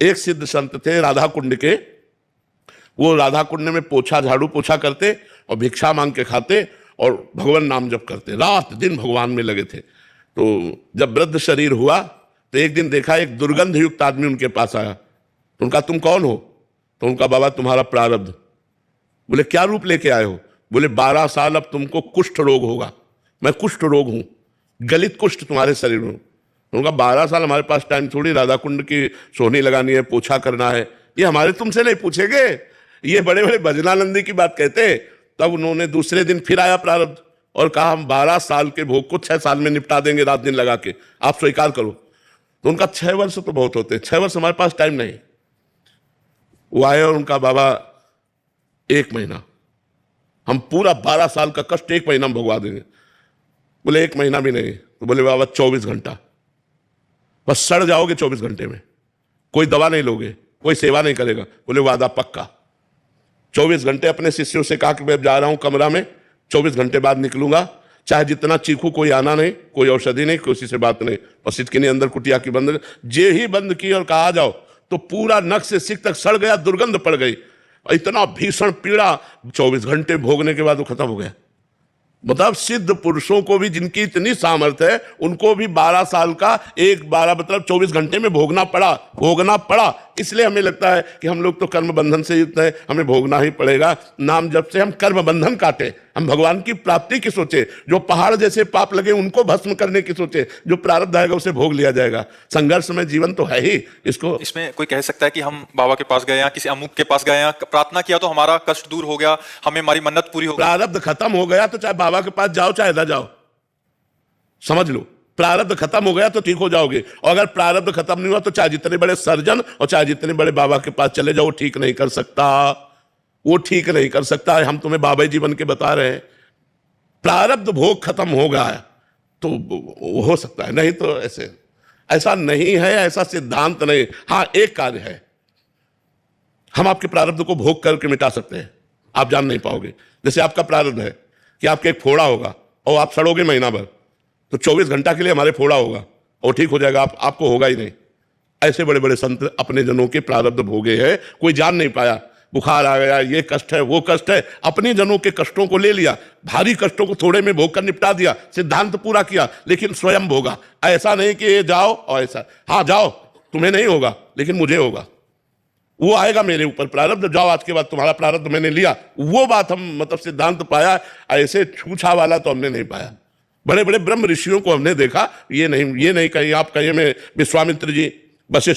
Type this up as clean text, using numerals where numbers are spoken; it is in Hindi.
एक सिद्ध संत थे राधा कुंड के, वो राधा कुंड में झाड़ू पोछा करते और भिक्षा मांग के खाते और भगवान नाम जप करते, रात दिन भगवान में लगे थे। तो जब वृद्ध शरीर हुआ तो एक दिन देखा एक दुर्गंध युक्त आदमी उनके पास आया। तो उनका तुम कौन हो? तो उनका बाबा तुम्हारा प्रारब्ध। बोले क्या रूप लेके आए हो? बोले 12 साल अब तुमको कुष्ठ रोग होगा। मैं कुष्ठ रोग हूं, गलित कुष्ठ तुम्हारे शरीर में। उनका 12 साल हमारे पास टाइम थोड़ी, राधा कुंड की सोहनी लगानी है, पोछा करना है, ये हमारे तुमसे नहीं पूछेंगे। ये बड़े बड़े भजनानंदी की बात कहते। तब उन्होंने दूसरे दिन फिर आया प्रारब्ध और कहा हम 12 साल के भोग को 6 साल में निपटा देंगे, रात दिन लगा के, आप स्वीकार करो। तो उनका 6 वर्ष तो बहुत होते हैं, 6 वर्ष हमारे पास टाइम नहीं। वो आए और उनका बाबा 1 महीना, हम पूरा 12 साल का कष्ट 1 महीना में भगवा देंगे। बोले 1 महीना भी नहीं। तो बोले बाबा 24 घंटा, बस सड़ जाओगे 24 घंटे में, कोई दवा नहीं लोगे, कोई सेवा नहीं करेगा। बोले वादा पक्का। 24 घंटे अपने शिष्यों से कहा कि मैं जा रहा हूं कमरा में, 24 घंटे बाद निकलूंगा, चाहे जितना चीखू कोई आना नहीं, कोई औषधि नहीं, किसी से बात नहीं। और सिटकिनी अंदर कुटिया की बंद, जे ही बंद की और कहा आ जाओ, तो पूरा नख से सिक तक सड़ गया, दुर्गंध पड़ गई, इतना भीषण पीड़ा। 24 घंटे भोगने के बाद वो खत्म हो गया। मतलब सिद्ध पुरुषों को भी जिनकी इतनी सामर्थ्य है, उनको भी 12 साल का 12 मतलब 24 घंटे में भोगना पड़ा। इसलिए हमें लगता है कि हम लोग तो कर्म बंधन से युक्त है, हमें भोगना ही पड़ेगा। नाम जब से हम कर्म बंधन काटे, हम भगवान की प्राप्ति की सोचे, जो पहाड़ जैसे पाप लगे उनको भस्म करने की सोचे, जो प्रारब्ध आएगा उसे भोग लिया जाएगा। संघर्ष में जीवन तो है ही। इसमें कोई कह सकता है कि हम बाबा के पास गए या किसी अमुक के पास गए, प्रार्थना किया तो हमारा कष्ट दूर हो गया, हमें हमारी मन्नत पूरी हो गई। प्रारब्ध खत्म हो गया तो चाहे बाबा के पास जाओ चाहे ना जाओ, समझ लो, प्रारब्ध खत्म हो गया तो ठीक हो जाओगे। और अगर प्रारब्ध खत्म नहीं हुआ तो चाहे जितने बड़े सर्जन और चाहे जितने बड़े बाबा के पास चले जाओ, वो ठीक नहीं कर सकता, वो ठीक नहीं कर सकता है। हम तुम्हें बाबा जी बन के बता रहे हैं, प्रारब्ध भोग खत्म हो गया है तो हो सकता है, नहीं तो ऐसा नहीं है, ऐसा सिद्धांत नहीं। हाँ, एक कार्य है, हम आपके प्रारब्ध को भोग करके मिटा सकते हैं, आप जान नहीं पाओगे। जैसे आपका प्रारब्ध है कि आपके एक फोड़ा होगा और आप सड़ोगे महीना भर, तो 24 घंटा के लिए हमारे फोड़ा होगा और ठीक हो जाएगा, आपको होगा ही नहीं। ऐसे बड़े बड़े संत अपने जनों के प्रारब्ध भोगे हैं, कोई जान नहीं पाया, बुखार आ गया, ये कष्ट है, वो कष्ट है, अपने जनों के कष्टों को ले लिया, भारी कष्टों को थोड़े में भोग कर निपटा दिया, सिद्धांत पूरा किया, लेकिन स्वयं भोगा। ऐसा नहीं कि ये जाओ और ऐसा, हाँ जाओ, तुम्हें नहीं होगा लेकिन मुझे होगा, वो आएगा मेरे ऊपर प्रारब्ध, जाओ आज के बाद तुम्हारा प्रारब्ध मैंने लिया। वो बात हम मतलब सिद्धांत पाया, ऐसे छूछा वाला तो हमने नहीं पाया। बड़े बड़े ब्रह्म ऋषियों को हमने देखा, ये नहीं कहीं आप कहिए में विश्वामित्र जी, वशिष्ठ